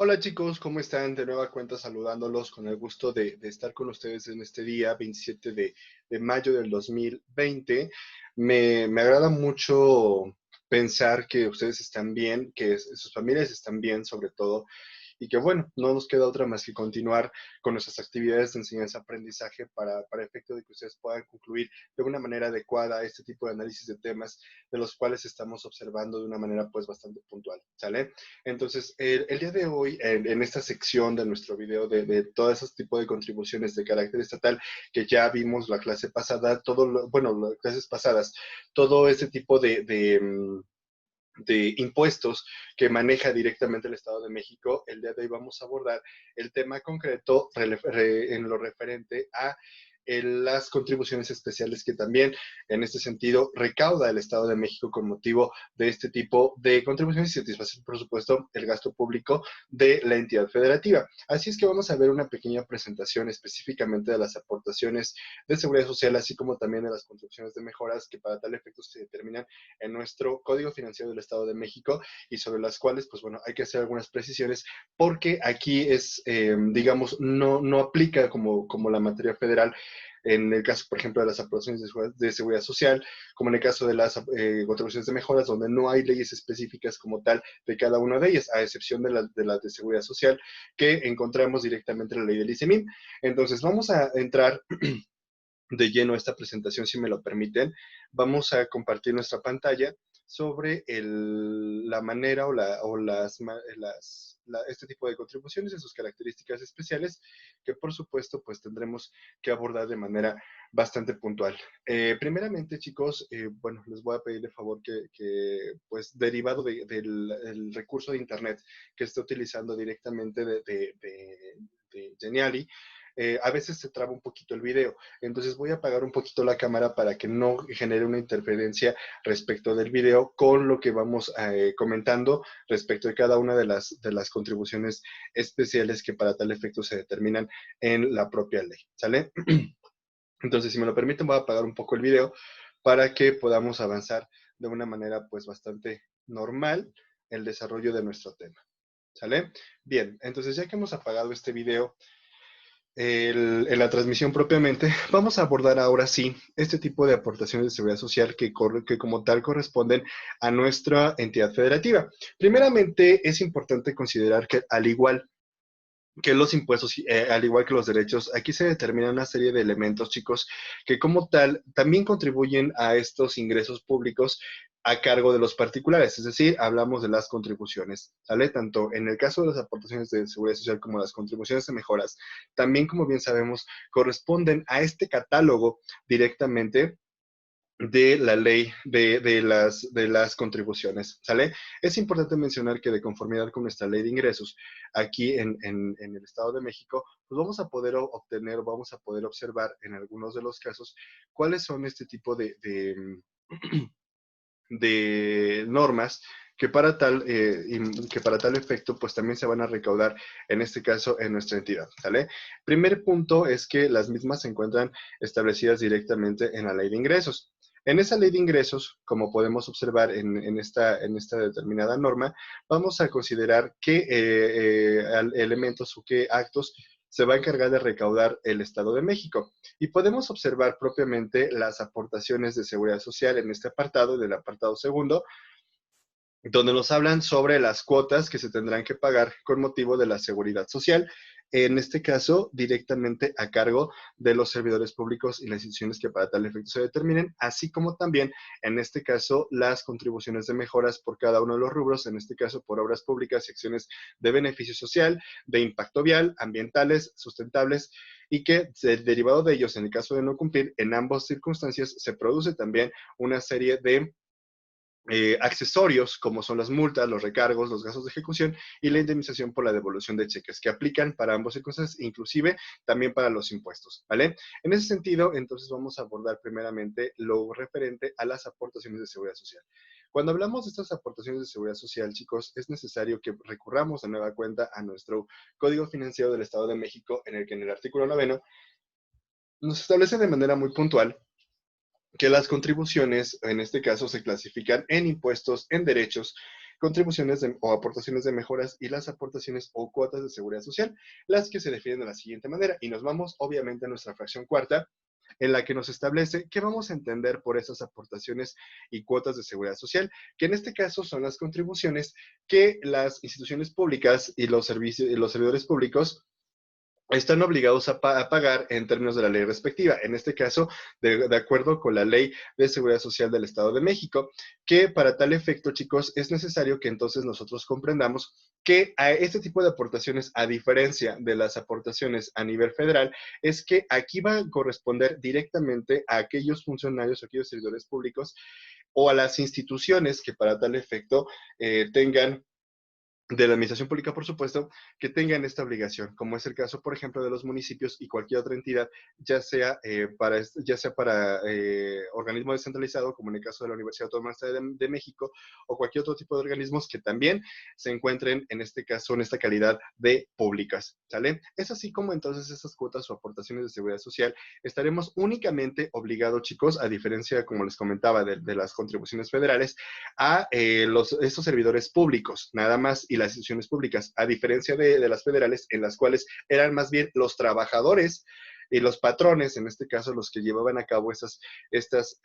Hola chicos, ¿cómo están? De nueva cuenta saludándolos con el gusto de estar con ustedes en este día 27 de mayo del 2020. Me agrada mucho pensar que ustedes están bien, que sus familias están bien sobre todo, y que bueno, no nos queda otra más que continuar con nuestras actividades de enseñanza-aprendizaje para efecto de que ustedes puedan concluir de una manera adecuada este tipo de análisis de temas de los cuales estamos observando de una manera pues bastante puntual, ¿sale? Entonces, el día de hoy, en esta sección de nuestro video de todo ese tipo de contribuciones de carácter estatal que ya vimos la clase pasada, bueno, las clases pasadas, todo ese tipo de impuestos que maneja directamente el Estado de México, el día de hoy vamos a abordar el tema concreto en lo referente a las contribuciones especiales que también en este sentido recauda el Estado de México con motivo de este tipo de contribuciones y satisfacer, por supuesto, el gasto público de la entidad federativa. Así es que vamos a ver una pequeña presentación específicamente de las aportaciones de seguridad social, así como también de las contribuciones de mejoras que para tal efecto se determinan en nuestro Código Financiero del Estado de México y sobre las cuales, pues bueno, hay que hacer algunas precisiones porque aquí es, digamos, no aplica como la materia federal en el caso, por ejemplo, de las aprobaciones de seguridad social, como en el caso de las contribuciones de mejoras, donde no hay leyes específicas como tal de cada una de ellas, a excepción de las de seguridad social, que encontramos directamente en la ley del ICEMIM. Entonces, vamos a entrar de lleno esta presentación, si me lo permiten. Vamos a compartir nuestra pantalla sobre la manera o este tipo de contribuciones y sus características especiales que por supuesto pues tendremos que abordar de manera bastante puntual. Primeramente chicos, bueno, les voy a pedir de favor que pues derivado del recurso de internet que esté utilizando directamente de Geniali, a veces se traba un poquito el video. Entonces voy a apagar un poquito la cámara para que no genere una interferencia respecto del video con lo que vamos comentando respecto de cada una de las contribuciones especiales que para tal efecto se determinan en la propia ley. ¿Sale? Entonces, si me lo permiten, voy a apagar un poco el video para que podamos avanzar de una manera pues bastante normal el desarrollo de nuestro tema. ¿Sale? Bien, entonces ya que hemos apagado este video, en la transmisión propiamente, vamos a abordar ahora sí este tipo de aportaciones de seguridad social que como tal corresponden a nuestra entidad federativa. Primeramente, es importante considerar que al igual que los impuestos, al igual que los derechos, aquí se determina una serie de elementos, chicos, que como tal también contribuyen a estos ingresos públicos a cargo de los particulares, es decir, hablamos de las contribuciones, ¿sale? Tanto en el caso de las aportaciones de seguridad social como las contribuciones de mejoras, también, como bien sabemos, corresponden a este catálogo directamente de la ley de las contribuciones, ¿sale? Es importante mencionar que de conformidad con nuestra ley de ingresos, aquí en el Estado de México, pues vamos a poder obtener, vamos a poder observar en algunos de los casos cuáles son este tipo de normas que para tal efecto, pues también se van a recaudar, en este caso, en nuestra entidad, ¿sale? Primer punto es que las mismas se encuentran establecidas directamente en la ley de ingresos. En esa ley de ingresos, como podemos observar en esta determinada norma, vamos a considerar qué elementos o qué actos se va a encargar de recaudar el Estado de México. Y podemos observar propiamente las aportaciones de seguridad social en este apartado, del apartado segundo, donde nos hablan sobre las cuotas que se tendrán que pagar con motivo de la seguridad social, en este caso directamente a cargo de los servidores públicos y las instituciones que para tal efecto se determinen, así como también en este caso las contribuciones de mejoras por cada uno de los rubros, en este caso por obras públicas y acciones de beneficio social, de impacto vial, ambientales, sustentables, y que derivado de ellos, en el caso de no cumplir, en ambas circunstancias se produce también una serie de accesorios como son las multas, los recargos, los gastos de ejecución y la indemnización por la devolución de cheques que aplican para ambas circunstancias, inclusive también para los impuestos, ¿vale? En ese sentido, entonces vamos a abordar primeramente lo referente a las aportaciones de seguridad social. Cuando hablamos de estas aportaciones de seguridad social, chicos, es necesario que recurramos de nueva cuenta a nuestro Código Financiero del Estado de México, en el que en el artículo 9 nos establece de manera muy puntual que las contribuciones, en este caso, se clasifican en impuestos, en derechos contribuciones o aportaciones de mejoras y las aportaciones o cuotas de seguridad social, las que se definen de la siguiente manera. Y nos vamos obviamente a nuestra fracción cuarta, en la que nos establece qué vamos a entender por esas aportaciones y cuotas de seguridad social, que en este caso son las contribuciones que las instituciones públicas y los servidores públicos están obligados a pagar en términos de la ley respectiva, en este caso, de acuerdo con la Ley de Seguridad Social del Estado de México, que para tal efecto, chicos, es necesario que entonces nosotros comprendamos que a este tipo de aportaciones, a diferencia de las aportaciones a nivel federal, es que aquí va a corresponder directamente a aquellos funcionarios o aquellos servidores públicos o a las instituciones que para tal efecto tengan de la administración pública, por supuesto, que tengan esta obligación, como es el caso, por ejemplo, de los municipios y cualquier otra entidad, ya sea para organismo descentralizado, como en el caso de la Universidad Autónoma de México, o cualquier otro tipo de organismos que también se encuentren, en este caso, en esta calidad de públicas, ¿sale? Es así como entonces esas cuotas o aportaciones de seguridad social estaremos únicamente obligados, chicos, a diferencia, como les comentaba, de las contribuciones federales, a estos servidores públicos, nada más, y las instituciones públicas, a diferencia de las federales, en las cuales eran más bien los trabajadores y los patrones, en este caso, los que llevaban a cabo estas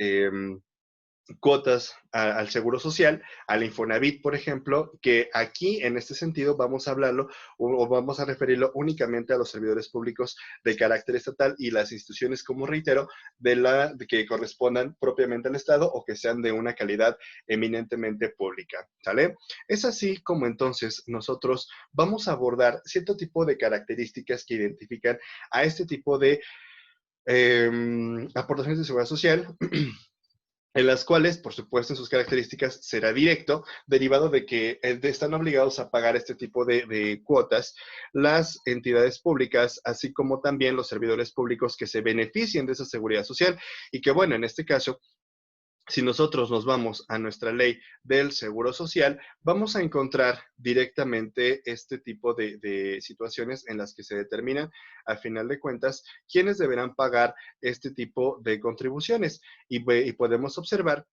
cuotas al Seguro Social, al Infonavit, por ejemplo, que aquí en este sentido vamos a hablarlo o vamos a referirlo únicamente a los servidores públicos de carácter estatal y las instituciones, como reitero, de que correspondan propiamente al Estado o que sean de una calidad eminentemente pública, ¿sale? Es así como entonces nosotros vamos a abordar cierto tipo de características que identifican a este tipo de aportaciones de seguridad social, en las cuales, por supuesto, en sus características será directo, derivado de que están obligados a pagar este tipo de cuotas las entidades públicas, así como también los servidores públicos que se beneficien de esa seguridad social y que, bueno, en este caso, si nosotros nos vamos a nuestra ley del Seguro Social, vamos a encontrar directamente este tipo de situaciones en las que se determinan, a final de cuentas, quiénes deberán pagar este tipo de contribuciones. Y podemos observar,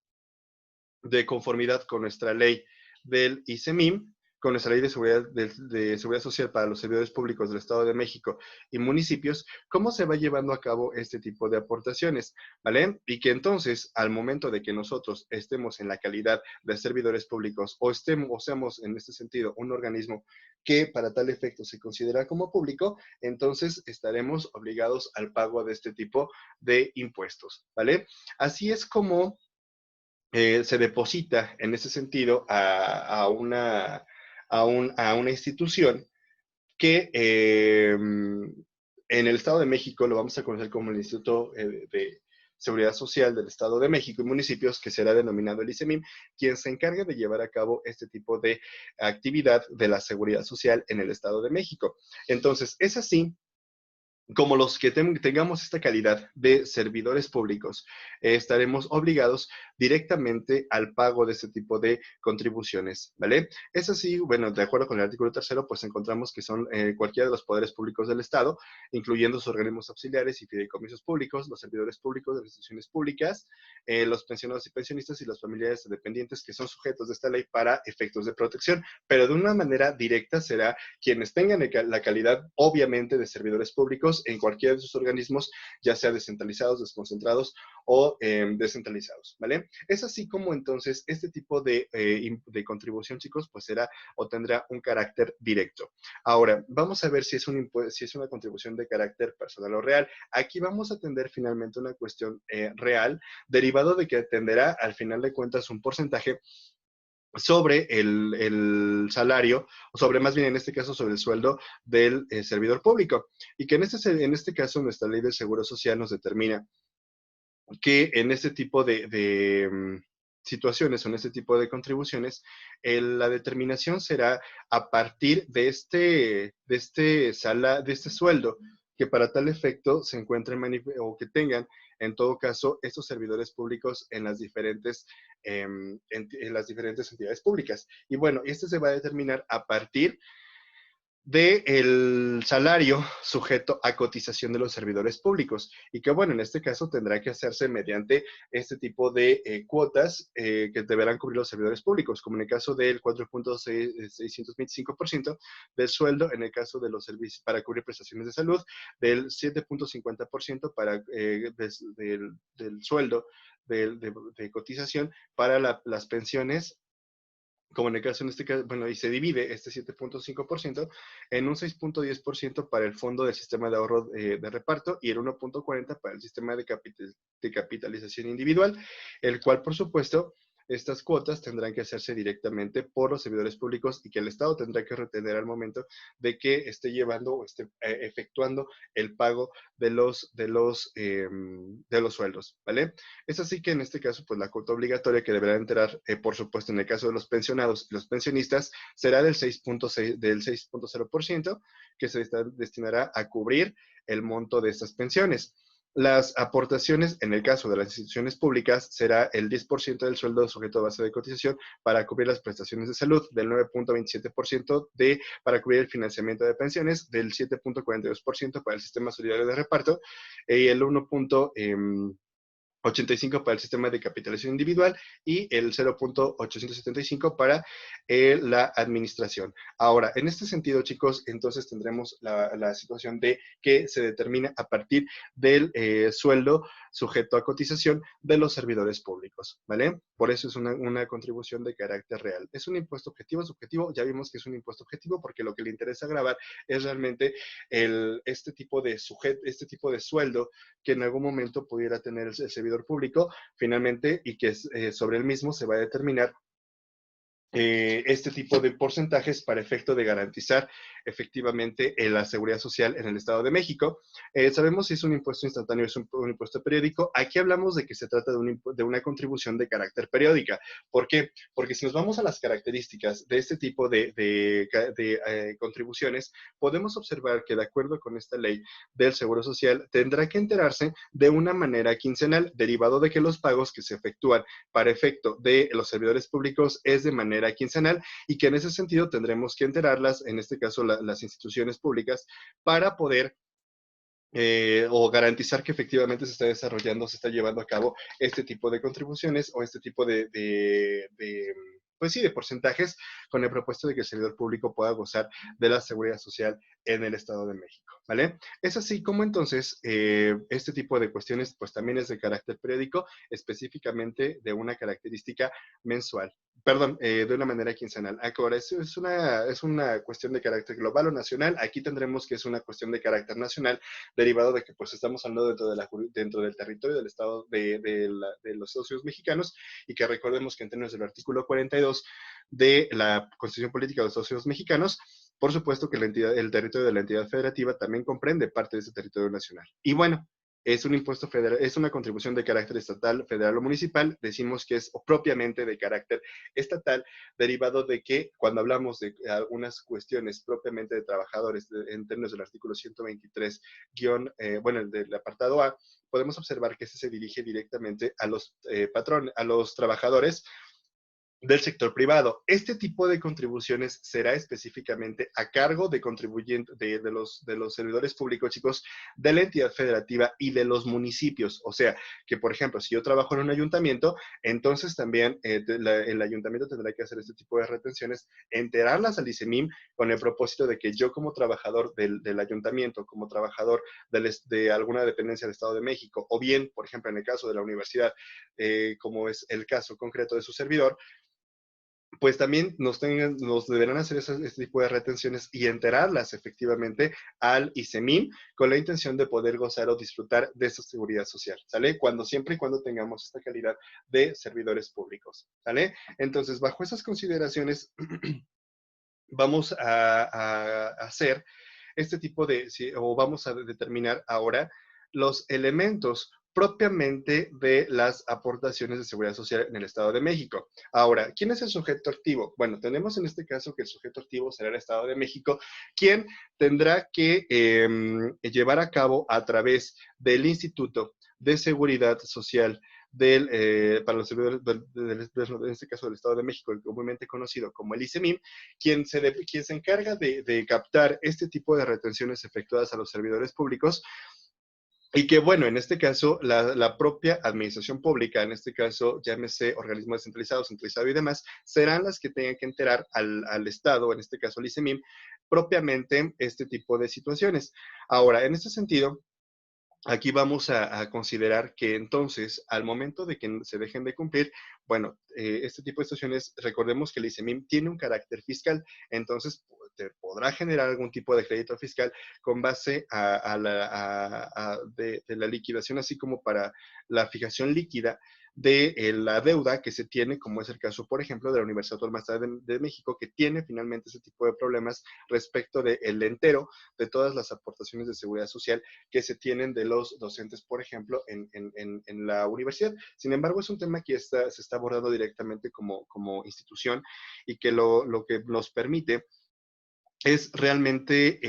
de conformidad con nuestra ley del ICEMIM, con nuestra ley de seguridad social para los servidores públicos del Estado de México y municipios, cómo se va llevando a cabo este tipo de aportaciones, ¿vale? Y que entonces, al momento de que nosotros estemos en la calidad de servidores públicos o seamos en este sentido un organismo que para tal efecto se considera como público, entonces estaremos obligados al pago de este tipo de impuestos, ¿vale? Así es como se deposita en ese sentido a una institución que en el Estado de México lo vamos a conocer como el Instituto de Seguridad Social del Estado de México y municipios, que será denominado el ICEMIM, quien se encarga de llevar a cabo este tipo de actividad de la seguridad social en el Estado de México. Entonces, es así como los que tengamos esta calidad de servidores públicos, estaremos obligados directamente al pago de este tipo de contribuciones, ¿vale? Es así, bueno, de acuerdo con el artículo tercero, pues encontramos que son cualquiera de los poderes públicos del Estado, incluyendo sus organismos auxiliares y fideicomisos públicos, los servidores públicos de las instituciones públicas, los pensionados y pensionistas y los familiares dependientes que son sujetos de esta ley para efectos de protección, pero de una manera directa será quienes tengan la calidad, obviamente, de servidores públicos en cualquiera de sus organismos, ya sea descentralizados, desconcentrados o descentralizados, ¿vale? Es así como entonces este tipo de contribución, chicos, pues será o tendrá un carácter directo. Ahora, vamos a ver si es una contribución de carácter personal o real. Aquí vamos a atender finalmente una cuestión real, derivado de que atenderá al final de cuentas un porcentaje sobre el salario, o sobre más bien en este caso sobre el sueldo del servidor público. Y que en este caso nuestra ley del Seguro Social nos determina que en este tipo de situaciones o en este tipo de contribuciones, la determinación será a partir de este sueldo que para tal efecto se encuentren o que tengan, en todo caso, estos servidores públicos en las diferentes entidades públicas. Y bueno, este se va a determinar a partir del salario sujeto a cotización de los servidores públicos y que, bueno, en este caso tendrá que hacerse mediante este tipo de cuotas que deberán cubrir los servidores públicos, como en el caso del 4.625% del sueldo, en el caso de los servicios para cubrir prestaciones de salud, del 7.50% para, del sueldo de cotización para las pensiones, como en el caso en este caso, bueno, y se divide este 7.5% en un 6.10% para el fondo del sistema de ahorro de reparto y el 1.40% para el sistema de capitalización individual, el cual, por supuesto, estas cuotas tendrán que hacerse directamente por los servidores públicos y que el Estado tendrá que retener al momento de que esté llevando o esté efectuando el pago de los sueldos, ¿vale? Es así que en este caso, pues la cuota obligatoria que deberán enterar, por supuesto, en el caso de los pensionados y los pensionistas, será del 6.0%, que se destinará a cubrir el monto de estas pensiones. Las aportaciones, en el caso de las instituciones públicas, será el 10% del sueldo sujeto a base de cotización para cubrir las prestaciones de salud, del 9.27% para cubrir el financiamiento de pensiones, del 7.42% para el sistema solidario de reparto y el 1.85 para el sistema de capitalización individual y el 0.875 para la administración. Ahora, en este sentido, chicos, entonces tendremos la situación de que se determina a partir del sueldo sujeto a cotización de los servidores públicos, ¿vale? Por eso es una contribución de carácter real. ¿Es un impuesto objetivo? ¿Subjetivo? Ya vimos que es un impuesto objetivo porque lo que le interesa grabar es realmente este tipo de sueldo que en algún momento pudiera tener el servidor público finalmente y que sobre el mismo se va a determinar este tipo de porcentajes para efecto de garantizar efectivamente la seguridad social en el Estado de México. Sabemos si es un impuesto instantáneo o es un impuesto periódico. Aquí hablamos de que se trata de una contribución de carácter periódica. ¿Por qué? Porque si nos vamos a las características de este tipo de contribuciones, podemos observar que de acuerdo con esta ley del Seguro Social, tendrá que enterarse de una manera quincenal, derivado de que los pagos que se efectúan para efecto de los servidores públicos es de manera quincenal y que en ese sentido tendremos que enterarlas, en este caso las instituciones públicas, para poder o garantizar que efectivamente se está desarrollando, se está llevando a cabo este tipo de contribuciones o este tipo pues sí, de porcentajes con el propósito de que el servidor público pueda gozar de la seguridad social en el Estado de México, ¿vale? Es así como entonces este tipo de cuestiones pues también es de carácter periódico, específicamente de una característica mensual. Perdón, de una manera quincenal. Ahora, es una cuestión de carácter global o nacional. Aquí tendremos que es una cuestión de carácter nacional, derivado de que pues estamos hablando dentro del territorio del Estado de los Estados Unidos mexicanos y que recordemos que en términos del artículo 42 de la Constitución Política de los Estados Unidos mexicanos, por supuesto que el territorio de la entidad federativa también comprende parte de ese territorio nacional. Y bueno, es un impuesto federal, es una contribución de carácter estatal, federal o municipal, decimos que es propiamente de carácter estatal, derivado de que cuando hablamos de algunas cuestiones propiamente de trabajadores, en términos del artículo 123, bueno, el del apartado A, podemos observar que este se dirige directamente a los patrones, a los trabajadores del sector privado. Este tipo de contribuciones será específicamente a cargo de contribuyentes de los servidores públicos, chicos, de la entidad federativa y de los municipios. O sea, que por ejemplo, si yo trabajo en un ayuntamiento, entonces también el ayuntamiento tendrá que hacer este tipo de retenciones, enterarlas al ICEMIM con el propósito de que yo como trabajador del ayuntamiento, como trabajador de alguna dependencia del Estado de México, o bien, por ejemplo, en el caso de la universidad, como es el caso concreto de su servidor, pues también nos deberán hacer este tipo de retenciones y enterarlas efectivamente al ICEMIM con la intención de poder gozar o disfrutar de esa seguridad social, ¿sale? Siempre y cuando tengamos esta calidad de servidores públicos, ¿sale? Entonces, bajo esas consideraciones, vamos a hacer este tipo o vamos a determinar ahora los elementos propiamente de las aportaciones de seguridad social en el Estado de México. Ahora, ¿quién es el sujeto activo? Bueno, tenemos en este caso que el sujeto activo será el Estado de México, quien tendrá que llevar a cabo a través del Instituto de Seguridad Social para los servidores, en este caso del Estado de México, el comúnmente conocido como el ICEMIM, quien se encarga de captar este tipo de retenciones efectuadas a los servidores públicos. Y que, bueno, en este caso, la propia administración pública, en este caso, llámese organismo descentralizado, centralizado y demás, serán las que tengan que enterar al Estado, en este caso al ICEMIM, propiamente este tipo de situaciones. Ahora, en este sentido, aquí vamos a considerar que entonces, al momento de que se dejen de cumplir, bueno, este tipo de situaciones, recordemos que el ICEMIM tiene un carácter fiscal, entonces te podrá generar algún tipo de crédito fiscal con base de la liquidación, así como para la fijación líquida de la deuda que se tiene, como es el caso, por ejemplo, de la Universidad Autónoma de México, que tiene finalmente ese tipo de problemas respecto del entero de todas las aportaciones de seguridad social que se tienen de los docentes, por ejemplo, en la universidad. Sin embargo, es un tema que se está abordando directamente como institución y que lo que nos permite es realmente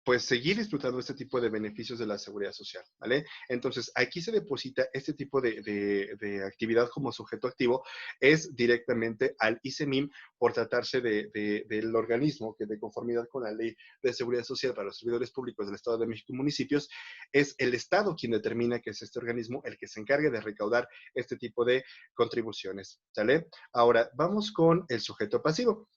pues seguir disfrutando este tipo de beneficios de la seguridad social, ¿vale? Entonces, aquí se deposita este tipo de actividad como sujeto activo, es directamente al ICEMIM por tratarse del organismo que de conformidad con la Ley de Seguridad Social para los servidores públicos del Estado de México y municipios, es el Estado quien determina que es este organismo el que se encargue de recaudar este tipo de contribuciones, ¿sale? Ahora, vamos con el sujeto pasivo.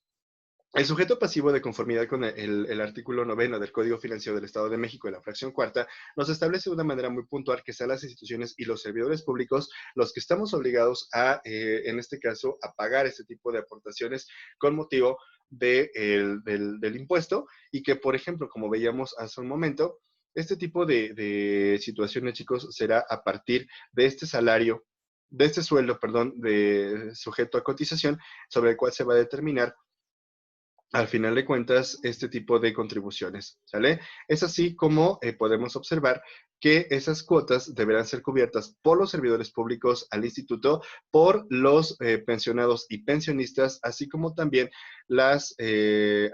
El sujeto pasivo, de conformidad con el artículo 9 del Código Financiero del Estado de México, en la fracción cuarta, nos establece de una manera muy puntual que sean las instituciones y los servidores públicos los que estamos obligados en este caso, a pagar este tipo de aportaciones con motivo del impuesto y que, por ejemplo, como veíamos hace un momento, este tipo de situaciones, chicos, será a partir de este salario, de este sueldo, perdón, de sujeto a cotización, sobre el cual se va a determinar al final de cuentas, este tipo de contribuciones, ¿sale? Es así como podemos observar que esas cuotas deberán ser cubiertas por los servidores públicos al instituto, por los pensionados y pensionistas, así como también las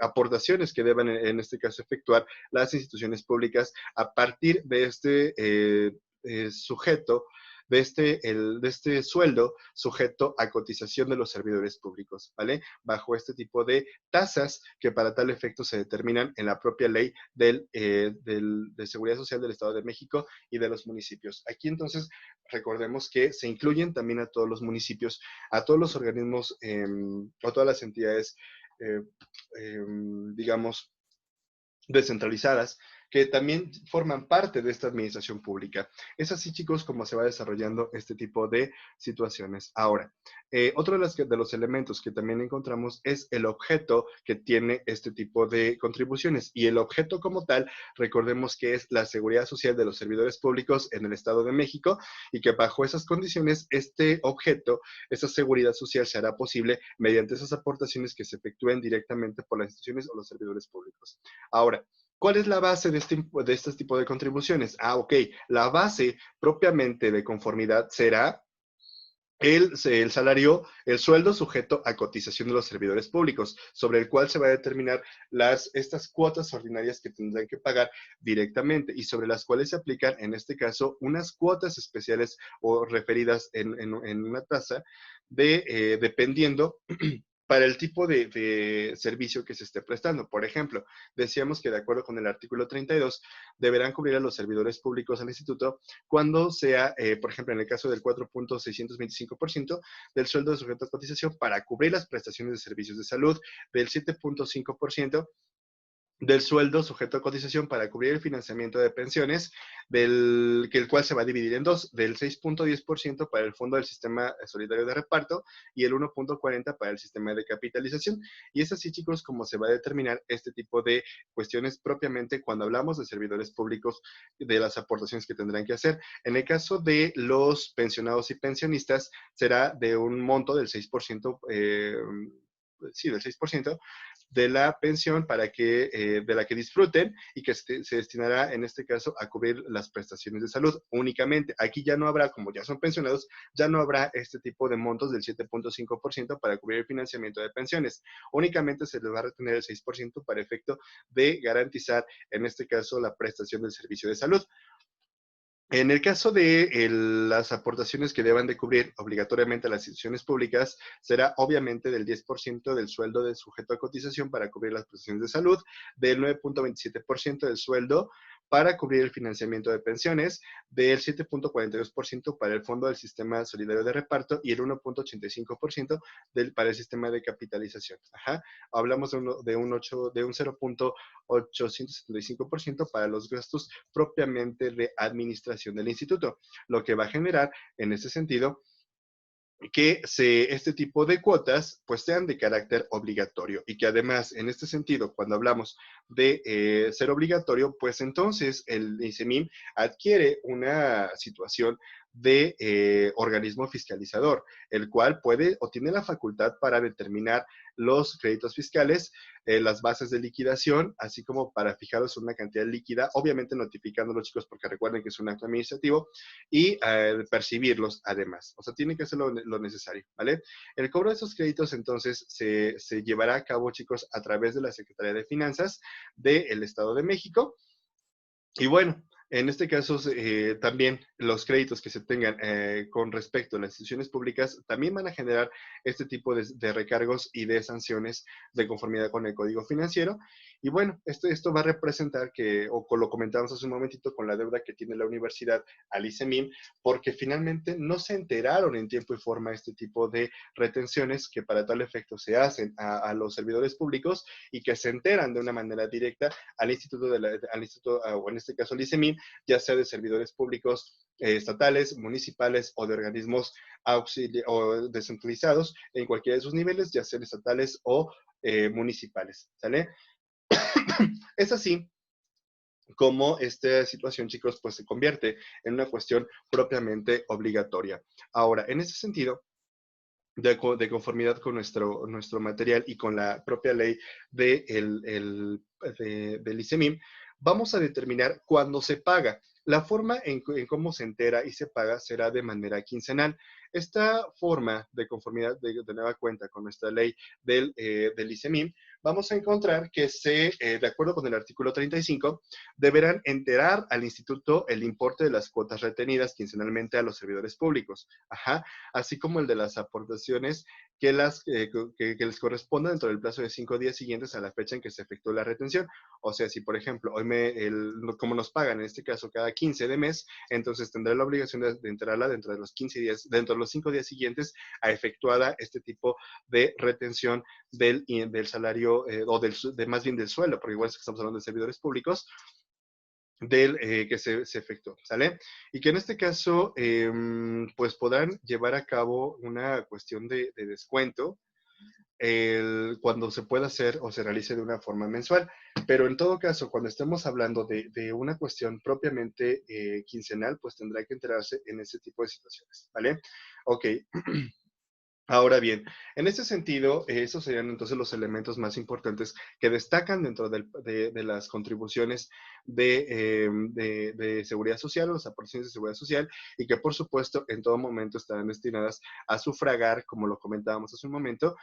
aportaciones que deban, en este caso, efectuar las instituciones públicas a partir de este sujeto de este sueldo sujeto a cotización de los servidores públicos, ¿vale? Bajo este tipo de tasas que para tal efecto se determinan en la propia ley de Seguridad Social del Estado de México y de los municipios. Aquí entonces recordemos que se incluyen también a todos los municipios, a todos los organismos o todas las entidades, eh, digamos, descentralizadas, que también forman parte de esta administración pública. Es así, chicos, como se va desarrollando este tipo de situaciones. Ahora, otro de los elementos que también encontramos es el objeto que tiene este tipo de contribuciones. Y el objeto como tal, recordemos que es la seguridad social de los servidores públicos en el Estado de México y que bajo esas condiciones, este objeto, esa seguridad social se hará posible mediante esas aportaciones que se efectúen directamente por las instituciones o los servidores públicos. Ahora, ¿cuál es la base de este tipo de contribuciones? Ok, la base propiamente de conformidad será el salario, el sueldo sujeto a cotización de los servidores públicos, sobre el cual se va a determinar estas cuotas ordinarias que tendrán que pagar directamente y sobre las cuales se aplican, en este caso, unas cuotas especiales o referidas en una tasa dependiendo para el tipo de servicio que se esté prestando. Por ejemplo, decíamos que de acuerdo con el artículo 32, deberán cubrir a los servidores públicos al instituto cuando sea, por ejemplo, en el caso del 4.625% del sueldo de sujeto a cotización para cubrir las prestaciones de servicios de salud, del 7.5% del sueldo sujeto a cotización para cubrir el financiamiento de pensiones, el cual se va a dividir en dos, del 6.10% para el Fondo del Sistema Solidario de Reparto y el 1.40% para el sistema de capitalización. Y es así, chicos, como se va a determinar este tipo de cuestiones propiamente cuando hablamos de servidores públicos, de las aportaciones que tendrán que hacer. En el caso de los pensionados y pensionistas, será de un monto del 6%, sí, del 6% de la pensión de la que disfruten y que se destinará en este caso a cubrir las prestaciones de salud únicamente. Aquí ya no habrá, como ya son pensionados, ya no habrá este tipo de montos del 7.5% para cubrir el financiamiento de pensiones. Únicamente se les va a retener el 6% para efecto de garantizar, en este caso, la prestación del servicio de salud. En el caso de las aportaciones que deban de cubrir obligatoriamente a las instituciones públicas, será obviamente del 10% del sueldo del sujeto a cotización para cubrir las prestaciones de salud, del 9.27% del sueldo para cubrir el financiamiento de pensiones, del 7.42% para el fondo del sistema solidario de reparto y el 1.85% para el sistema de capitalización. Ajá. Hablamos de un 0.875% para los gastos propiamente de administración del instituto, lo que va a generar en ese sentido que este tipo de cuotas pues sean de carácter obligatorio y que además en este sentido cuando hablamos de ser obligatorio pues entonces el ICEMIM adquiere una situación de organismo fiscalizador, el cual puede o tiene la facultad para determinar los créditos fiscales, las bases de liquidación, así como para fijaros una cantidad líquida, obviamente notificando a los chicos porque recuerden que es un acto administrativo, y percibirlos además. O sea, tienen que hacer lo necesario, ¿vale? El cobro de esos créditos entonces se llevará a cabo, chicos, a través de la Secretaría de Finanzas del Estado de México. Y bueno, en este caso también los créditos que se tengan con respecto a las instituciones públicas también van a generar este tipo de recargos y de sanciones de conformidad con el Código Financiero. Y bueno, esto va a representar que, o lo comentamos hace un momentito, con la deuda que tiene la universidad al ICEMIM, porque finalmente no se enteraron en tiempo y forma este tipo de retenciones que para tal efecto se hacen a los servidores públicos y que se enteran de una manera directa al instituto, al instituto o en este caso al ICEMIM, ya sea de servidores públicos estatales, municipales o de organismos o descentralizados en cualquiera de sus niveles, ya sean estatales o municipales, ¿sale? Es así como esta situación, chicos, pues se convierte en una cuestión propiamente obligatoria. Ahora, en ese sentido, de conformidad con nuestro material y con la propia ley del ICEMIM, vamos a determinar cuándo se paga. La forma en cómo se entera y se paga será de manera quincenal. Esta forma de conformidad de nueva cuenta con nuestra ley del ICEMIM, vamos a encontrar que de acuerdo con el artículo 35, deberán enterar al instituto el importe de las cuotas retenidas quincenalmente a los servidores públicos. Ajá, así como el de las aportaciones que les correspondan dentro del plazo de 5 días siguientes a la fecha en que se efectuó la retención. O sea, si por ejemplo, como nos pagan en este caso cada 15 de mes, entonces tendrá la obligación de enterarla dentro de los 15 días, dentro de los 5 días siguientes a efectuada este tipo de retención del salario o más bien del sueldo, porque igual es que estamos hablando de servidores públicos, que se efectuó, ¿sale? Y que en este caso, pues podrán llevar a cabo una cuestión de descuento cuando se pueda hacer o se realice de una forma mensual. Pero en todo caso, cuando estemos hablando de una cuestión propiamente quincenal, pues tendrá que enterarse en ese tipo de situaciones, ¿vale? Ok. Ahora bien, en este sentido, esos serían entonces los elementos más importantes que destacan dentro de las contribuciones de seguridad social, o las aportaciones de seguridad social, y que por supuesto en todo momento estarán destinadas a sufragar, como lo comentábamos hace un momento,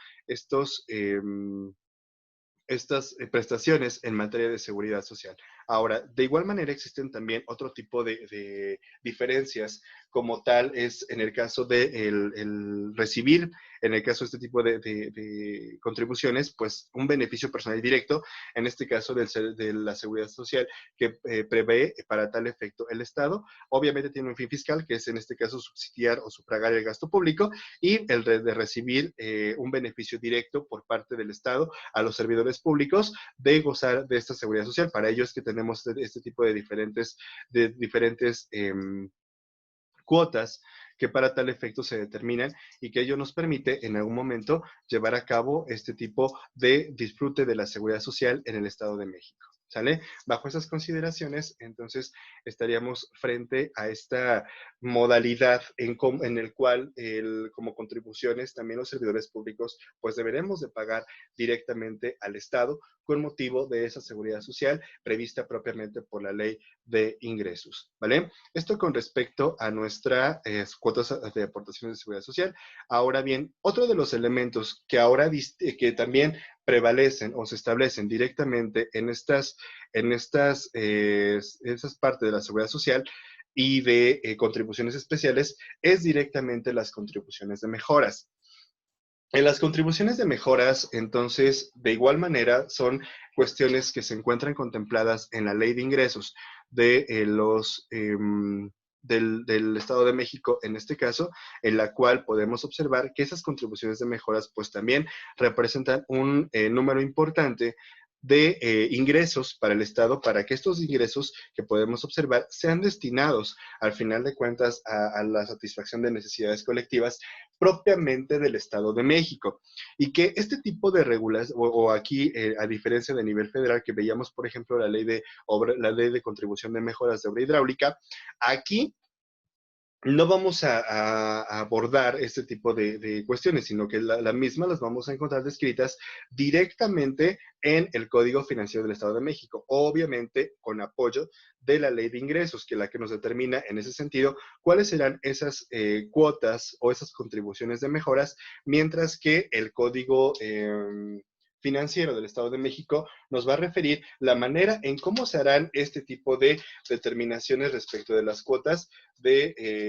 estas prestaciones en materia de seguridad social. Ahora, de igual manera existen también otro tipo de diferencias, como tal es en el caso de el recibir, en el caso de este tipo de contribuciones, pues un beneficio personal directo, en este caso de la seguridad social que prevé para tal efecto el Estado. Obviamente tiene un fin fiscal, que es en este caso subsidiar o sufragar el gasto público, y el de recibir un beneficio directo por parte del Estado a los servidores públicos de gozar de esta seguridad social. Para ello es que tenemos este tipo de diferentes cuotas que para tal efecto se determinan y que ello nos permite en algún momento llevar a cabo este tipo de disfrute de la seguridad social en el Estado de México. ¿Sale? Bajo esas consideraciones, entonces estaríamos frente a esta modalidad en el cual como contribuciones también los servidores públicos pues deberemos de pagar directamente al Estado con motivo de esa seguridad social prevista propiamente por la ley de ingresos, ¿vale? Esto con respecto a nuestras cuotas de aportaciones de seguridad social. Ahora bien, otro de los elementos que ahora que también prevalecen o se establecen directamente en esas partes de la seguridad social y de contribuciones especiales es directamente las contribuciones de mejoras. En las contribuciones de mejoras, entonces, de igual manera, son cuestiones que se encuentran contempladas en la Ley de Ingresos de del Estado de México, en este caso, en la cual podemos observar que esas contribuciones de mejoras, pues también representan un número importante de ingresos para el Estado, para que estos ingresos que podemos observar sean destinados, al final de cuentas, a la satisfacción de necesidades colectivas propiamente del Estado de México. Y que este tipo de regulaciones, o aquí, a diferencia de nivel federal, que veíamos, por ejemplo, la ley de contribución de mejoras de obra hidráulica, aquí no vamos a abordar este tipo de cuestiones, sino que la misma las vamos a encontrar descritas directamente en el Código Financiero del Estado de México, obviamente con apoyo de la Ley de Ingresos, que es la que nos determina en ese sentido cuáles serán esas cuotas o esas contribuciones de mejoras, mientras que el Código Financiero del Estado de México nos va a referir la manera en cómo se harán este tipo de determinaciones respecto de las cuotas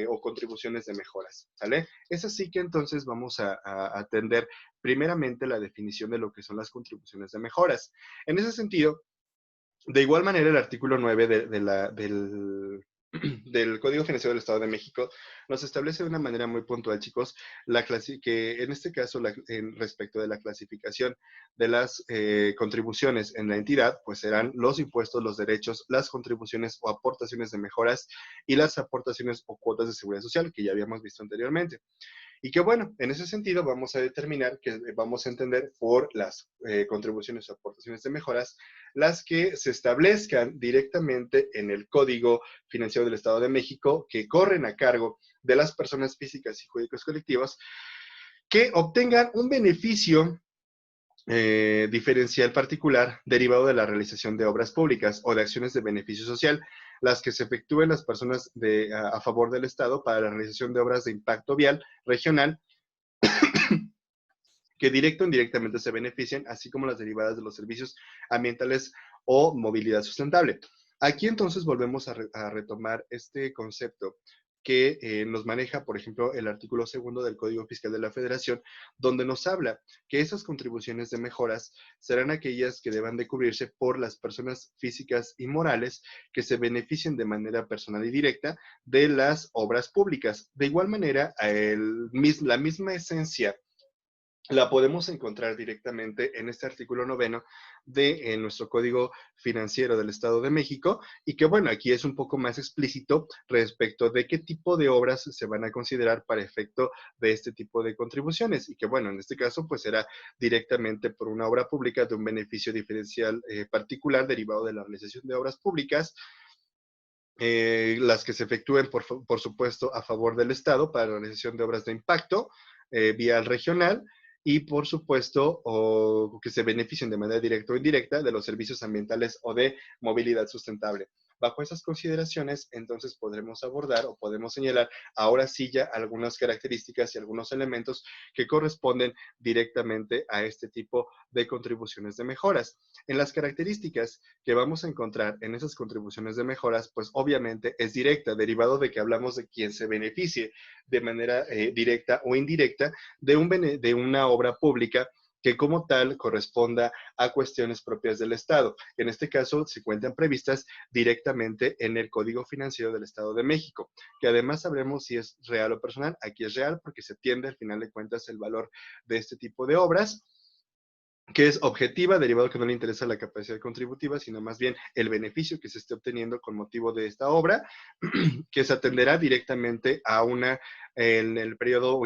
o contribuciones de mejoras, ¿sale? Es así que entonces vamos a atender primeramente la definición de lo que son las contribuciones de mejoras. En ese sentido, de igual manera, el artículo 9 del Código Financiero del Estado de México nos establece de una manera muy puntual, chicos, que en este caso, respecto de la clasificación de las contribuciones en la entidad, pues serán los impuestos, los derechos, las contribuciones o aportaciones de mejoras y las aportaciones o cuotas de seguridad social, que ya habíamos visto anteriormente. Y que bueno, en ese sentido vamos a determinar que vamos a entender por las contribuciones o aportaciones de mejoras las que se establezcan directamente en el Código Financiero del Estado de México, que corren a cargo de las personas físicas y jurídicas colectivas que obtengan un beneficio diferencial particular derivado de la realización de obras públicas o de acciones de beneficio social, las que se efectúen las personas a favor del Estado para la realización de obras de impacto vial regional que directo o indirectamente se benefician, así como las derivadas de los servicios ambientales o movilidad sustentable. Aquí entonces volvemos a retomar este concepto que nos maneja, por ejemplo, el artículo 2 del Código Fiscal de la Federación, donde nos habla que esas contribuciones de mejoras serán aquellas que deban de cubrirse por las personas físicas y morales que se beneficien de manera personal y directa de las obras públicas. De igual manera, la misma esencia la podemos encontrar directamente en este artículo 9 de nuestro Código Financiero del Estado de México, y que bueno, aquí es un poco más explícito respecto de qué tipo de obras se van a considerar para efecto de este tipo de contribuciones, y que bueno, en este caso pues será directamente por una obra pública de un beneficio diferencial particular derivado de la realización de obras públicas, las que se efectúen, por supuesto, a favor del Estado para la realización de obras de impacto vial regional y, por supuesto, o que se beneficien de manera directa o indirecta de los servicios ambientales o de movilidad sustentable. Bajo esas consideraciones, entonces podremos abordar o podemos señalar ahora sí ya algunas características y algunos elementos que corresponden directamente a este tipo de contribuciones de mejoras. En las características que vamos a encontrar en esas contribuciones de mejoras, pues obviamente es directa, derivado de que hablamos de quien se beneficie de manera directa o indirecta de una obra pública que como tal corresponda a cuestiones propias del Estado. En este caso, se encuentran previstas directamente en el Código Financiero del Estado de México, que además sabremos si es real o personal. Aquí es real porque se atiende al final de cuentas el valor de este tipo de obras, que es objetiva, derivado que no le interesa la capacidad contributiva, sino más bien el beneficio que se esté obteniendo con motivo de esta obra, que se atenderá directamente a en el periodo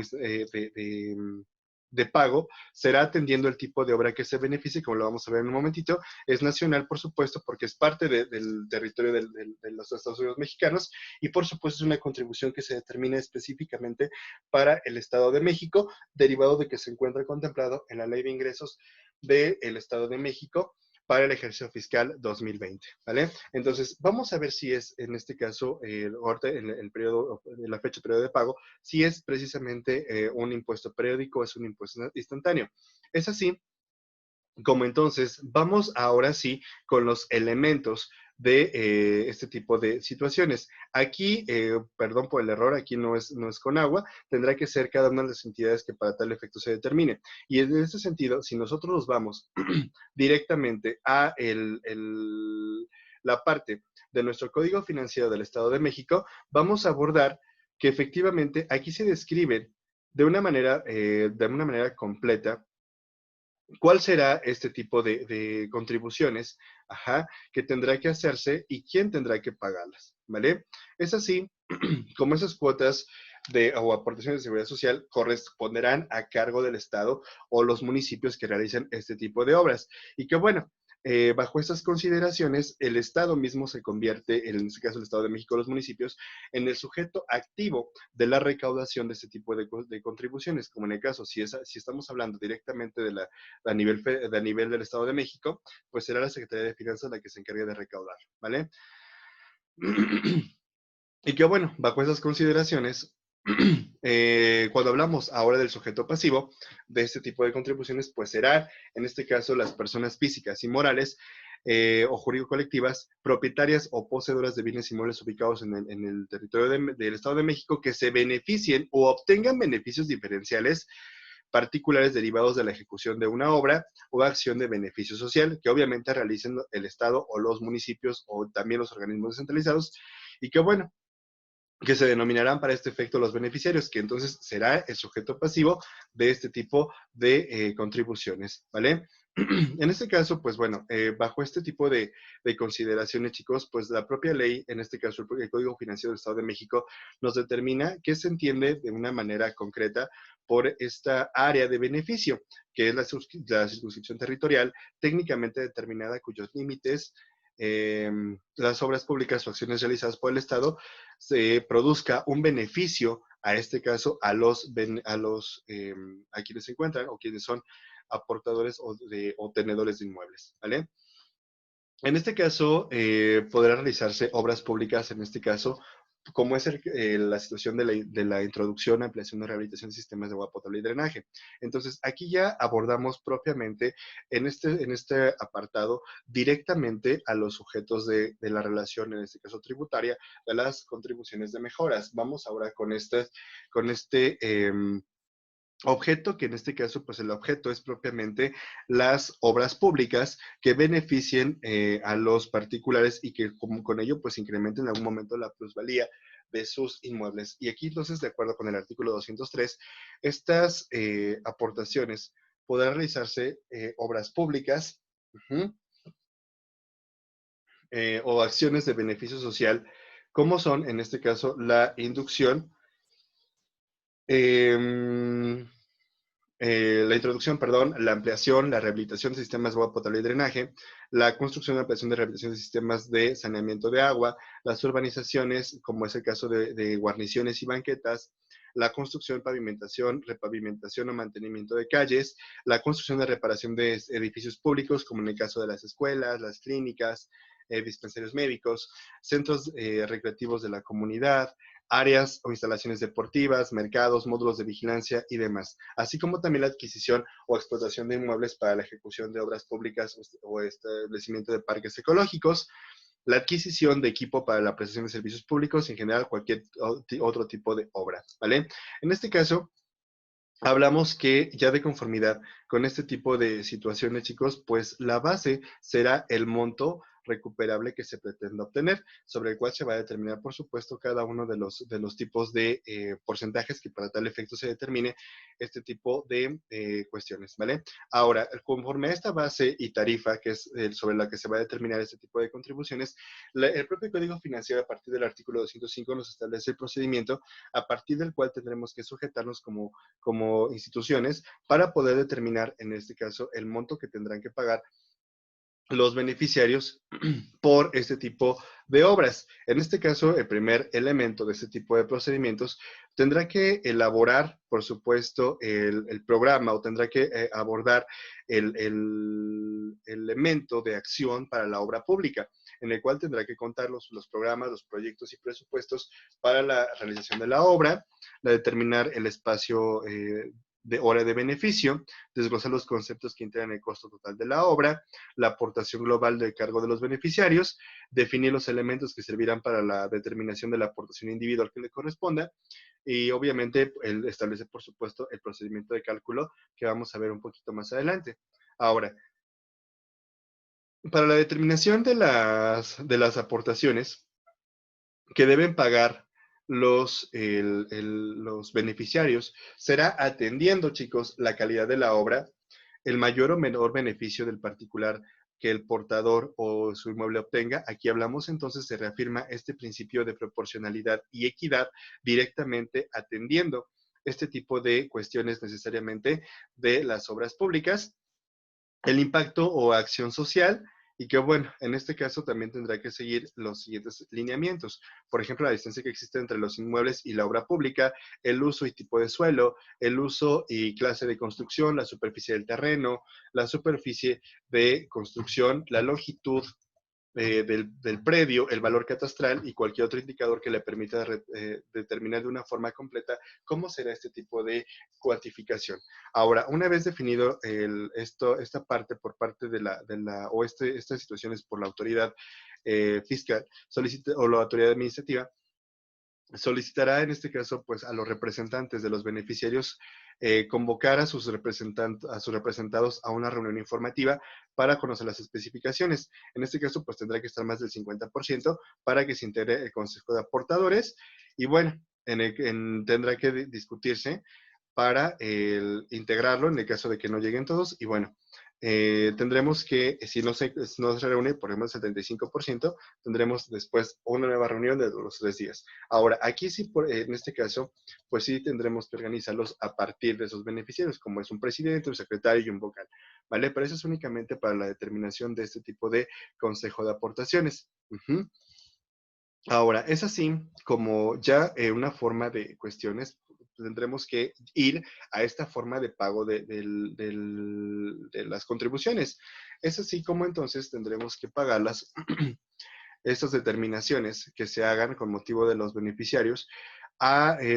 de pago, será atendiendo el tipo de obra que se beneficie, como lo vamos a ver en un momentito. Es nacional, por supuesto, porque es parte del territorio de los Estados Unidos mexicanos, y por supuesto es una contribución que se determina específicamente para el Estado de México, derivado de que se encuentra contemplado en la Ley de Ingresos del Estado de México para el ejercicio fiscal 2020, ¿vale? Entonces, vamos a ver si es, en este caso, el periodo, la fecha de periodo de pago, si es precisamente un impuesto periódico o es un impuesto instantáneo. Es así como entonces, vamos ahora sí con los elementos de este tipo de situaciones. Aquí, perdón por el error, aquí no es con agua, tendrá que ser cada una de las entidades que para tal efecto se determine. Y en este sentido, si nosotros nos vamos directamente a la parte de nuestro Código Financiero del Estado de México, vamos a abordar que efectivamente aquí se describen de una manera completa cuál será este tipo de contribuciones, ajá, que tendrá que hacerse y quién tendrá que pagarlas, ¿vale? Es así como esas cuotas o aportaciones de seguridad social corresponderán a cargo del Estado o los municipios que realicen este tipo de obras. Y que bueno, bajo estas consideraciones, el Estado mismo se convierte, en este caso el Estado de México, los municipios, en el sujeto activo de la recaudación de este tipo de contribuciones, como en el caso, si estamos hablando directamente a nivel del Estado de México, pues será la Secretaría de Finanzas la que se encargue de recaudar, ¿vale? Y que bueno, bajo esas consideraciones, cuando hablamos ahora del sujeto pasivo de este tipo de contribuciones, pues será, en este caso, las personas físicas y morales o jurídico-colectivas, propietarias o poseedoras de bienes inmuebles ubicados en el territorio del Estado de México que se beneficien o obtengan beneficios diferenciales particulares derivados de la ejecución de una obra o acción de beneficio social que obviamente realicen el Estado o los municipios o también los organismos descentralizados y que bueno, que se denominarán para este efecto los beneficiarios, que entonces será el sujeto pasivo de este tipo de contribuciones, ¿vale? En este caso, pues bueno, bajo este tipo de consideraciones, chicos, pues la propia ley, en este caso el Código Financiero del Estado de México, nos determina qué se entiende de una manera concreta por esta área de beneficio, que es la circunscripción territorial técnicamente determinada cuyos límites eh, las obras públicas o acciones realizadas por el Estado se produzca un beneficio, a este caso, a quienes se encuentran o quienes son aportadores o tenedores de inmuebles, ¿vale? En este caso, podrá realizarse obras públicas, en este caso, como es la situación de la introducción, ampliación y rehabilitación de sistemas de agua potable y drenaje. Entonces, aquí ya abordamos propiamente en este apartado directamente a los sujetos de la relación, en este caso tributaria, de las contribuciones de mejoras. Vamos ahora con este objeto, que en este caso, pues el objeto es propiamente las obras públicas que beneficien a los particulares y que con ello, pues incrementen en algún momento la plusvalía de sus inmuebles. Y aquí, entonces, de acuerdo con el artículo 203, estas aportaciones podrán realizarse obras públicas uh-huh, o acciones de beneficio social, como son, en este caso, la inducción, eh, la introducción, perdón, la ampliación, la rehabilitación de sistemas de agua potable y drenaje, la construcción, ampliación de rehabilitación de sistemas de saneamiento de agua, las urbanizaciones, como es el caso de guarniciones y banquetas, la construcción, pavimentación, repavimentación o mantenimiento de calles, la construcción de reparación de edificios públicos, como en el caso de las escuelas, las clínicas, dispensarios médicos, centros recreativos de la comunidad, áreas o instalaciones deportivas, mercados, módulos de vigilancia y demás, así como también la adquisición o explotación de inmuebles para la ejecución de obras públicas o establecimiento de parques ecológicos, la adquisición de equipo para la prestación de servicios públicos y en general cualquier otro tipo de obra, ¿vale? En este caso, hablamos que ya de conformidad con este tipo de situaciones, chicos, pues la base será el monto recuperable que se pretenda obtener, sobre el cual se va a determinar, por supuesto, cada uno de los tipos de porcentajes que para tal efecto se determine este tipo de cuestiones, ¿vale? Ahora, conforme a esta base y tarifa, que es sobre la que se va a determinar este tipo de contribuciones, el propio Código Financiero, a partir del artículo 205, nos establece el procedimiento a partir del cual tendremos que sujetarnos como instituciones para poder determinar, en este caso, el monto que tendrán que pagar los beneficiarios por este tipo de obras. En este caso, el primer elemento de este tipo de procedimientos tendrá que elaborar, por supuesto, el programa o tendrá que abordar el elemento de acción para la obra pública, en el cual tendrá que contar los programas, los proyectos y presupuestos para la realización de la obra, determinar el espacio de hora de beneficio, desglosa los conceptos que integran el costo total de la obra, la aportación global de cargo de los beneficiarios, definir los elementos que servirán para la determinación de la aportación individual que le corresponda y obviamente él establece, por supuesto, el procedimiento de cálculo que vamos a ver un poquito más adelante. Ahora, para la determinación de las aportaciones que deben pagar los beneficiarios, será atendiendo, chicos, la calidad de la obra, el mayor o menor beneficio del particular que el portador o su inmueble obtenga. Aquí hablamos entonces, se reafirma este principio de proporcionalidad y equidad directamente atendiendo este tipo de cuestiones necesariamente de las obras públicas, el impacto o acción social, y que bueno, en este caso también tendrá que seguir los siguientes lineamientos. Por ejemplo, la distancia que existe entre los inmuebles y la obra pública, el uso y tipo de suelo, el uso y clase de construcción, la superficie del terreno, la superficie de construcción, la longitud del predio, el valor catastral y cualquier otro indicador que le permita determinar de una forma completa cómo será este tipo de cuantificación. Ahora, una vez definido esta parte por parte estas situaciones por la autoridad fiscal o la autoridad administrativa, solicitará en este caso pues a los representantes de los beneficiarios convocar a sus representados a una reunión informativa para conocer las especificaciones. En este caso pues tendrá que estar más del 50% para que se integre el Consejo de Aportadores y bueno, tendrá que discutirse para integrarlo en el caso de que no lleguen todos y bueno, tendremos que, si no se reúne, por ejemplo, el 75%, tendremos después una nueva reunión de los 3 días. Ahora, aquí sí, en este caso, pues sí tendremos que organizarlos a partir de esos beneficiarios, como es un presidente, un secretario y un vocal, ¿vale? Pero eso es únicamente para la determinación de este tipo de consejo de aportaciones. Ahora, es así como ya una forma de cuestiones, tendremos que ir a esta forma de pago de las contribuciones. Es así como entonces tendremos que pagarlas, estas determinaciones que se hagan con motivo de los beneficiarios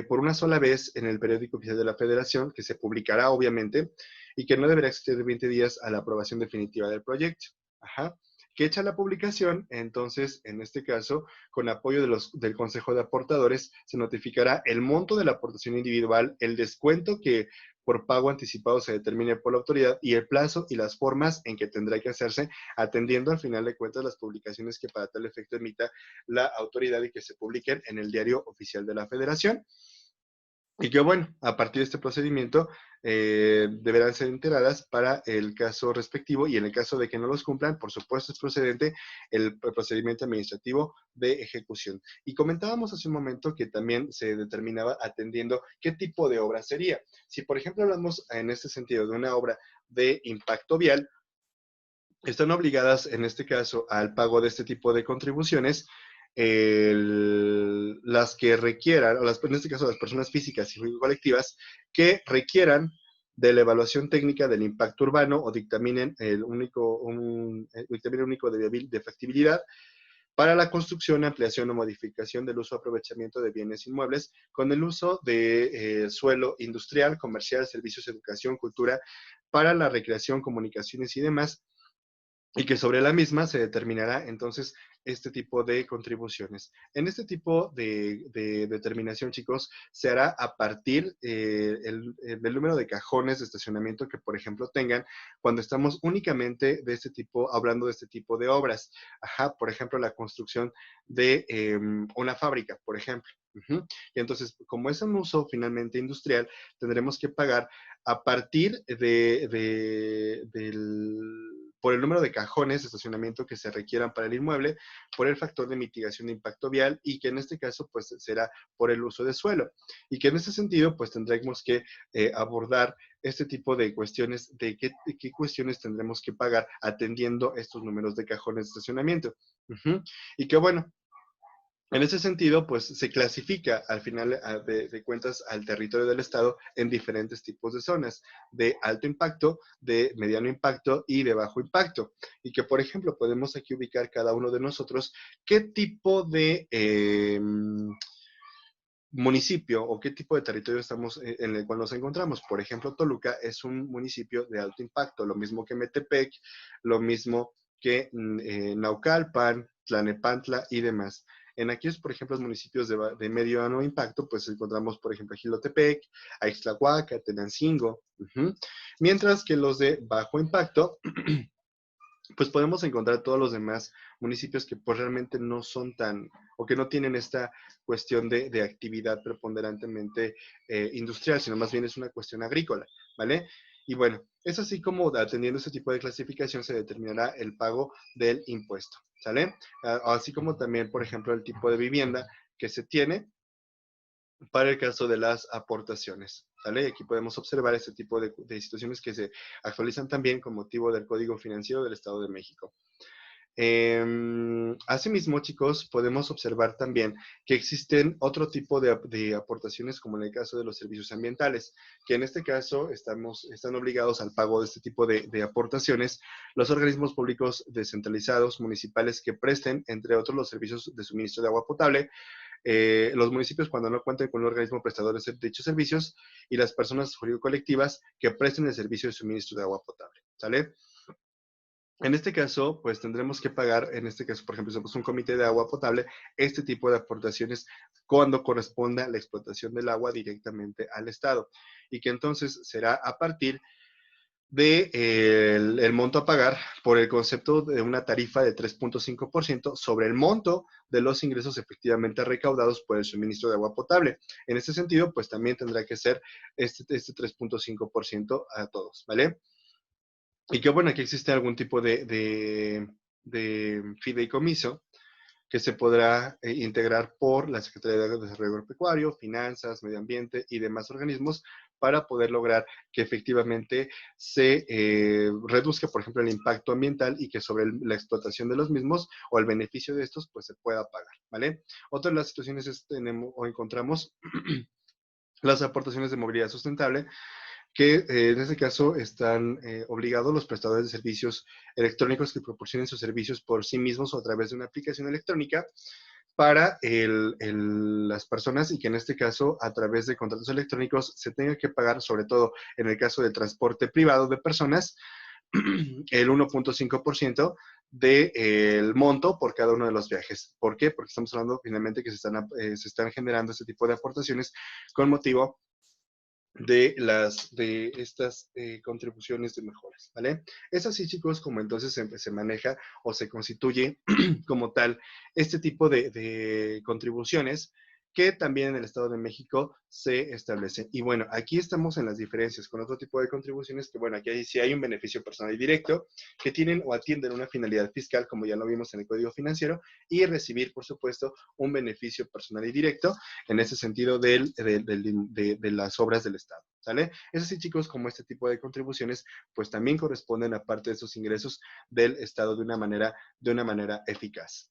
por una sola vez en el periódico oficial de la Federación, que se publicará obviamente, y que no deberá exceder 20 días a la aprobación definitiva del proyecto. Ajá. Que hecha la publicación, entonces, en este caso, con apoyo del Consejo de Aportadores, se notificará el monto de la aportación individual, el descuento que por pago anticipado se determine por la autoridad y el plazo y las formas en que tendrá que hacerse, atendiendo al final de cuentas las publicaciones que para tal efecto emita la autoridad y que se publiquen en el diario oficial de la Federación. Y que bueno, a partir de este procedimiento deberán ser enteradas para el caso respectivo y en el caso de que no los cumplan, por supuesto es procedente el procedimiento administrativo de ejecución. Y comentábamos hace un momento que también se determinaba atendiendo qué tipo de obra sería. Si por ejemplo hablamos en este sentido de una obra de impacto vial, están obligadas en este caso al pago de este tipo de contribuciones las que requieran, en este caso las personas físicas y colectivas, que requieran de la evaluación técnica del impacto urbano o dictaminen dictamen único de factibilidad para la construcción, ampliación o modificación del uso o aprovechamiento de bienes inmuebles con el uso de suelo industrial, comercial, servicios, educación, cultura, para la recreación, comunicaciones y demás, y que sobre la misma se determinará entonces este tipo de contribuciones. En este tipo de determinación, chicos, se hará a partir del número de cajones de estacionamiento que, por ejemplo, tengan cuando estamos únicamente de este tipo, hablando de este tipo de obras. Ajá, por ejemplo, la construcción de una fábrica, por ejemplo. Y entonces, como es un uso finalmente industrial, tendremos que pagar a partir por el número de cajones de estacionamiento que se requieran para el inmueble, por el factor de mitigación de impacto vial y que en este caso pues será por el uso de suelo. Y que en ese sentido pues tendremos que abordar este tipo de cuestiones, de qué cuestiones tendremos que pagar atendiendo estos números de cajones de estacionamiento. Y que bueno, en ese sentido, pues se clasifica al final de cuentas al territorio del estado en diferentes tipos de zonas, de alto impacto, de mediano impacto y de bajo impacto. Y que, por ejemplo, podemos aquí ubicar cada uno de nosotros qué tipo municipio o qué tipo de territorio estamos en el cual nos encontramos. Por ejemplo, Toluca es un municipio de alto impacto, lo mismo que Metepec, lo mismo que Naucalpan, Tlanepantla y demás. En aquellos, por ejemplo, los municipios de medio impacto, pues encontramos, por ejemplo, a Jilotepec, a Ixtlahuaca, Tenancingo. Mientras que los de bajo impacto, pues podemos encontrar todos los demás municipios que pues realmente no son tan, o que no tienen esta cuestión de actividad preponderantemente industrial, sino más bien es una cuestión agrícola, ¿vale? Y bueno, es así como atendiendo ese tipo de clasificación se determinará el pago del impuesto, ¿sale? Así como también, por ejemplo, el tipo de vivienda que se tiene para el caso de las aportaciones. ¿Sale? Aquí podemos observar este tipo de situaciones que se actualizan también con motivo del Código Financiero del Estado de México. Asimismo, chicos, podemos observar también que existen otro tipo de aportaciones, como en el caso de los servicios ambientales, que en este caso están obligados al pago de este tipo de aportaciones los organismos públicos descentralizados, municipales, que presten, entre otros, los servicios de suministro de agua potable, los municipios cuando no cuenten con un organismo prestador de dichos servicios y las personas jurídico-colectivas que presten el servicio de suministro de agua potable, ¿sale? En este caso, pues tendremos que pagar, en este caso, por ejemplo, si somos un comité de agua potable, este tipo de aportaciones cuando corresponda la explotación del agua directamente al Estado y que entonces será a partir de el monto a pagar por el concepto de una tarifa de 3.5% sobre el monto de los ingresos efectivamente recaudados por el suministro de agua potable. En este sentido, pues también tendrá que ser este 3.5% a todos, ¿vale? Y que bueno, aquí existe algún tipo de fideicomiso que se podrá integrar por la Secretaría de Desarrollo Agropecuario, Finanzas, Medio Ambiente y demás organismos para poder lograr que efectivamente se reduzca, por ejemplo, el impacto ambiental y que sobre la explotación de los mismos o el beneficio de estos, pues se pueda pagar, ¿vale? Otra de las situaciones es tenemos o encontramos las aportaciones de movilidad sustentable, que en este caso están obligados los prestadores de servicios electrónicos que proporcionen sus servicios por sí mismos o a través de una aplicación electrónica para las personas y que en este caso a través de contratos electrónicos se tenga que pagar, sobre todo en el caso del transporte privado de personas, el 1.5% del monto por cada uno de los viajes. ¿Por qué? Porque estamos hablando finalmente que se están generando este tipo de aportaciones con motivo de estas contribuciones de mejoras, ¿vale? Es así, chicos, como entonces se maneja o se constituye como tal este tipo de contribuciones que también en el Estado de México se establecen. Y bueno, aquí estamos en las diferencias con otro tipo de contribuciones que, bueno, aquí sí hay un beneficio personal y directo que tienen o atienden una finalidad fiscal, como ya lo vimos en el Código Financiero, y recibir, por supuesto, un beneficio personal y directo en ese sentido de las obras del Estado, ¿sale? Es así, chicos, como este tipo de contribuciones, pues también corresponden a parte de esos ingresos del Estado de una manera eficaz.